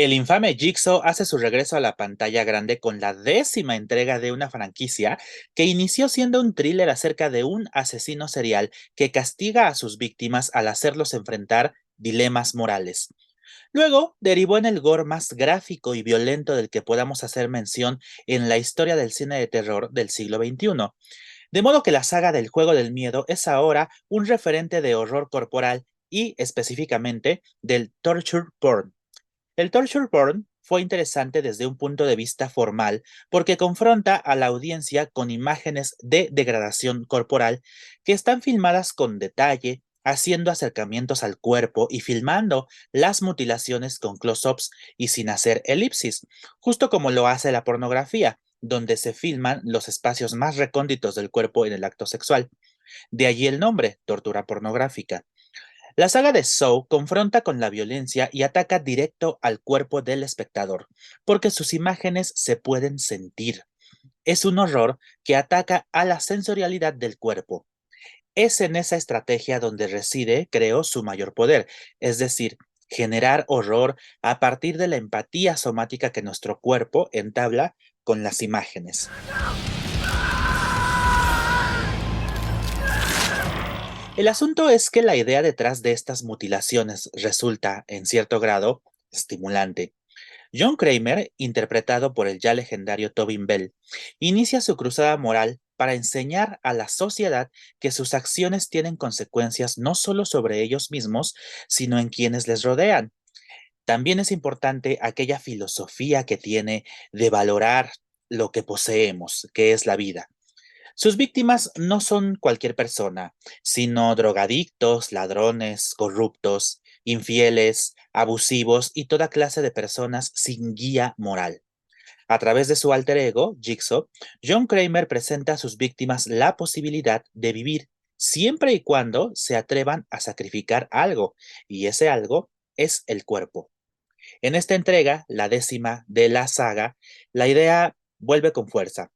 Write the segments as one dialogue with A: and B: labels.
A: El infame Jigsaw hace su regreso a la pantalla grande con la 10ª entrega de una franquicia que inició siendo un thriller acerca de un asesino serial que castiga a sus víctimas al hacerlos enfrentar dilemas morales. Luego derivó en el gore más gráfico y violento del que podamos hacer mención en la historia del cine de terror del siglo XXI. De modo que la saga del juego del miedo es ahora un referente de horror corporal y específicamente del torture porn. El torture porn fue interesante desde un punto de vista formal porque confronta a la audiencia con imágenes de degradación corporal que están filmadas con detalle, haciendo acercamientos al cuerpo y filmando las mutilaciones con close-ups y sin hacer elipsis, justo como lo hace la pornografía, donde se filman los espacios más recónditos del cuerpo en el acto sexual. De allí el nombre, tortura pornográfica. La saga de Saw confronta con la violencia y ataca directo al cuerpo del espectador, porque sus imágenes se pueden sentir. Es un horror que ataca a la sensorialidad del cuerpo. Es en esa estrategia donde reside, creo, su mayor poder, es decir, generar horror a partir de la empatía somática que nuestro cuerpo entabla con las imágenes. El asunto es que la idea detrás de estas mutilaciones resulta, en cierto grado, estimulante. John Kramer, interpretado por el ya legendario Tobin Bell, inicia su cruzada moral para enseñar a la sociedad que sus acciones tienen consecuencias no solo sobre ellos mismos, sino en quienes les rodean. También es importante aquella filosofía que tiene de valorar lo que poseemos, que es la vida. Sus víctimas no son cualquier persona, sino drogadictos, ladrones, corruptos, infieles, abusivos y toda clase de personas sin guía moral. A través de su alter ego, Jigsaw, John Kramer presenta a sus víctimas la posibilidad de vivir siempre y cuando se atrevan a sacrificar algo, y ese algo es el cuerpo. En esta entrega, la 10ª de la saga, la idea vuelve con fuerza.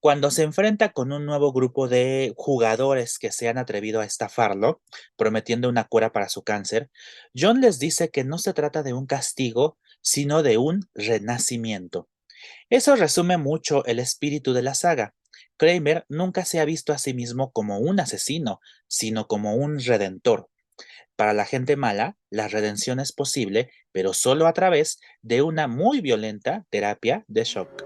A: Cuando se enfrenta con un nuevo grupo de jugadores que se han atrevido a estafarlo, prometiendo una cura para su cáncer, John les dice que no se trata de un castigo, sino de un renacimiento. Eso resume mucho el espíritu de la saga. Kramer nunca se ha visto a sí mismo como un asesino, sino como un redentor. Para la gente mala, la redención es posible, pero solo a través de una muy violenta terapia de shock.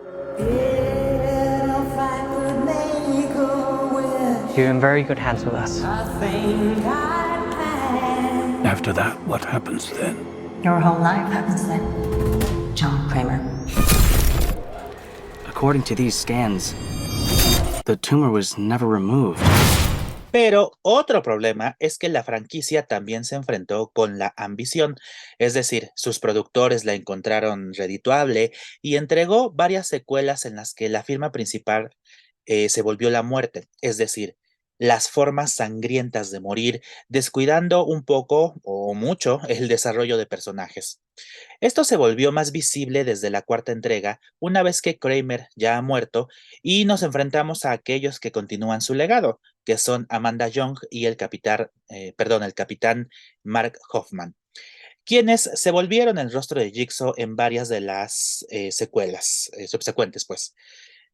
B: You're in very good hands with us.
C: After that, what happens then?
D: Your whole life happens then. John Kramer.
B: According to these scans, the tumor was never removed.
A: Pero otro problema es que la franquicia también se enfrentó con la ambición, es decir, sus productores la encontraron redituable y entregó varias secuelas en las que la firma principal se volvió la muerte, es decir, las formas sangrientas de morir, descuidando un poco o mucho el desarrollo de personajes. Esto se volvió más visible desde la 4ª entrega, una vez que Kramer ya ha muerto, y nos enfrentamos a aquellos que continúan su legado, que son Amanda Young y el capitán Mark Hoffman, quienes se volvieron el rostro de Jigsaw en varias de las secuelas subsecuentes, pues.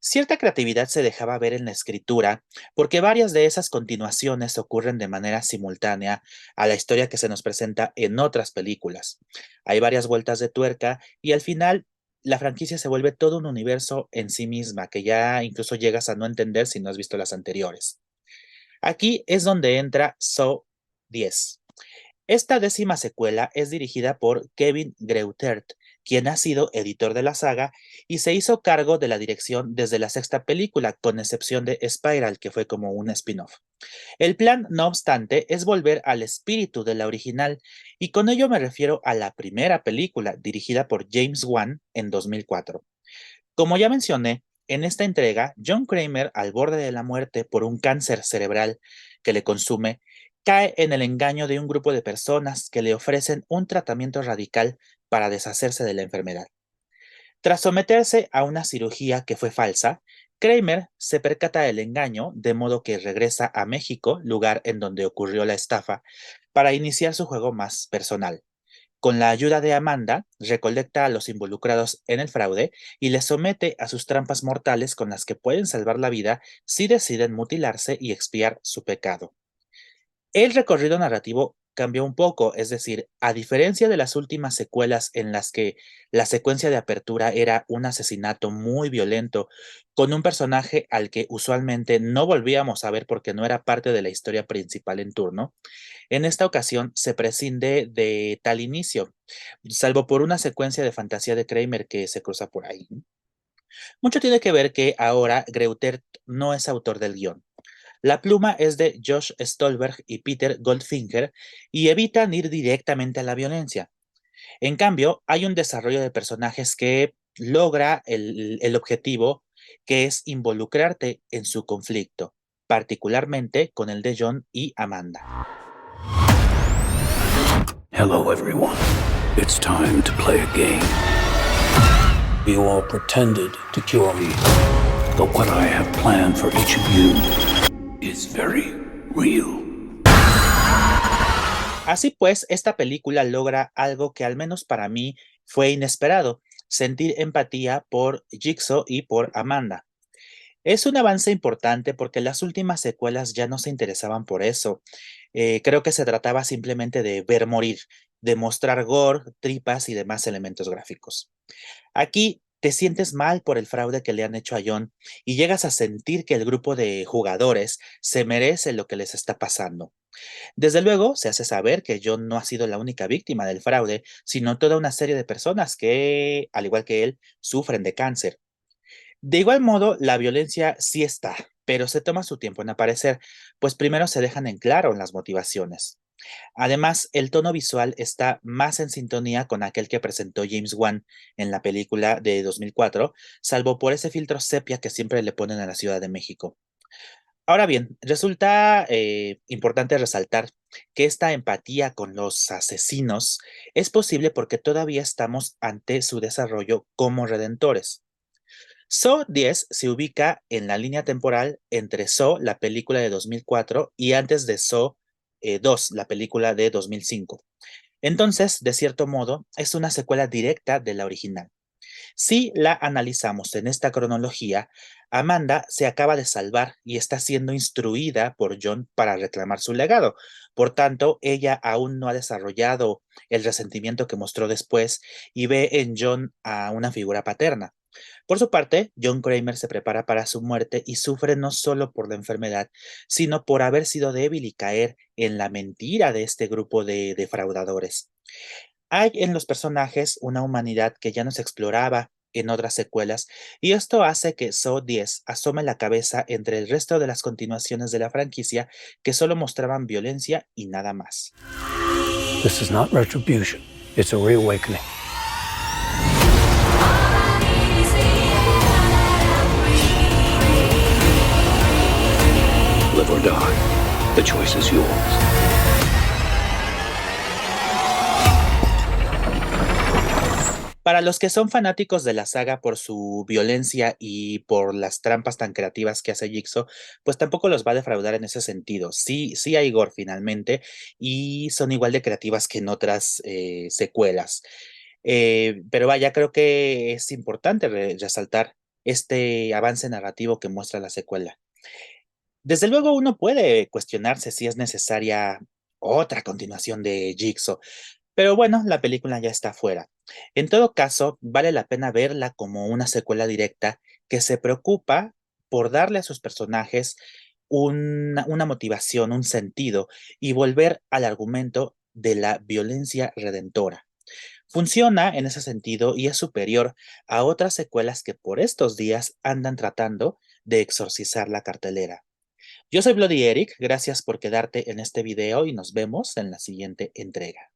A: Cierta creatividad se dejaba ver en la escritura, porque varias de esas continuaciones ocurren de manera simultánea a la historia que se nos presenta en otras películas. Hay varias vueltas de tuerca y al final la franquicia se vuelve todo un universo en sí misma, que ya incluso llegas a no entender si no has visto las anteriores. Aquí es donde entra Saw 10. Esta 10ª secuela es dirigida por Kevin Greutert, quien ha sido editor de la saga y se hizo cargo de la dirección desde la 6ª película, con excepción de Spiral, que fue como un spin-off. El plan, no obstante, es volver al espíritu de la original, y con ello me refiero a la primera película, dirigida por James Wan en 2004. Como ya mencioné, en esta entrega, John Kramer, al borde de la muerte por un cáncer cerebral que le consume, cae en el engaño de un grupo de personas que le ofrecen un tratamiento radical para deshacerse de la enfermedad. Tras someterse a una cirugía que fue falsa, Kramer se percata del engaño, de modo que regresa a México, lugar en donde ocurrió la estafa, para iniciar su juego más personal. Con la ayuda de Amanda, recolecta a los involucrados en el fraude y les somete a sus trampas mortales con las que pueden salvar la vida si deciden mutilarse y expiar su pecado. El recorrido narrativo cambió un poco, es decir, a diferencia de las últimas secuelas en las que la secuencia de apertura era un asesinato muy violento, con un personaje al que usualmente no volvíamos a ver porque no era parte de la historia principal en turno, en esta ocasión se prescinde de tal inicio, salvo por una secuencia de fantasía de Kramer que se cruza por ahí. Mucho tiene que ver que ahora Greutert no es autor del guión. La pluma es de Josh Stolberg y Peter Goldfinger y evitan ir directamente a la violencia. En cambio, hay un desarrollo de personajes que logra el objetivo, que es involucrarte en su conflicto, particularmente con el de John y Amanda.
C: Hello, everyone. It's time to play a game. You all pretended to cure me, but what I have planned for each of you is very real.
A: Así pues, esta película logra algo que al menos para mí fue inesperado, sentir empatía por Jigsaw y por Amanda. Es un avance importante porque las últimas secuelas ya no se interesaban por eso. Creo que se trataba simplemente de ver morir, de mostrar gore, tripas y demás elementos gráficos. Aquí te sientes mal por el fraude que le han hecho a John y llegas a sentir que el grupo de jugadores se merece lo que les está pasando. Desde luego, se hace saber que John no ha sido la única víctima del fraude, sino toda una serie de personas que, al igual que él, sufren de cáncer. De igual modo, la violencia sí está, pero se toma su tiempo en aparecer, pues primero se dejan en claro las motivaciones. Además, el tono visual está más en sintonía con aquel que presentó James Wan en la película de 2004, salvo por ese filtro sepia que siempre le ponen a la Ciudad de México. Ahora bien, resulta importante resaltar que esta empatía con los asesinos es posible porque todavía estamos ante su desarrollo como redentores. Saw 10 se ubica en la línea temporal entre Saw, la película de 2004, y antes de Saw 2, la película de 2005. Entonces, de cierto modo, es una secuela directa de la original. Si la analizamos en esta cronología, Amanda se acaba de salvar y está siendo instruida por John para reclamar su legado. Por tanto, ella aún no ha desarrollado el resentimiento que mostró después y ve en John a una figura paterna. Por su parte, John Kramer se prepara para su muerte y sufre no solo por la enfermedad, sino por haber sido débil y caer en la mentira de este grupo de defraudadores. Hay en los personajes una humanidad que ya no se exploraba en otras secuelas, y esto hace que Saw 10 asome la cabeza entre el resto de las continuaciones de la franquicia que solo mostraban violencia y nada más.
C: This is not retribution. It's a reawakening. Live or die. The choice is yours.
A: Para los que son fanáticos de la saga por su violencia y por las trampas tan creativas que hace Jigsaw, pues tampoco los va a defraudar en ese sentido. Sí, sí hay gore finalmente y son igual de creativas que en otras secuelas. Pero vaya, creo que es importante resaltar este avance narrativo que muestra la secuela. Desde luego uno puede cuestionarse si es necesaria otra continuación de Jigsaw, pero bueno, la película ya está fuera. En todo caso, vale la pena verla como una secuela directa que se preocupa por darle a sus personajes una motivación, un sentido y volver al argumento de la violencia redentora. Funciona en ese sentido y es superior a otras secuelas que por estos días andan tratando de exorcizar la cartelera. Yo soy Bloody Eric, gracias por quedarte en este video y nos vemos en la siguiente entrega.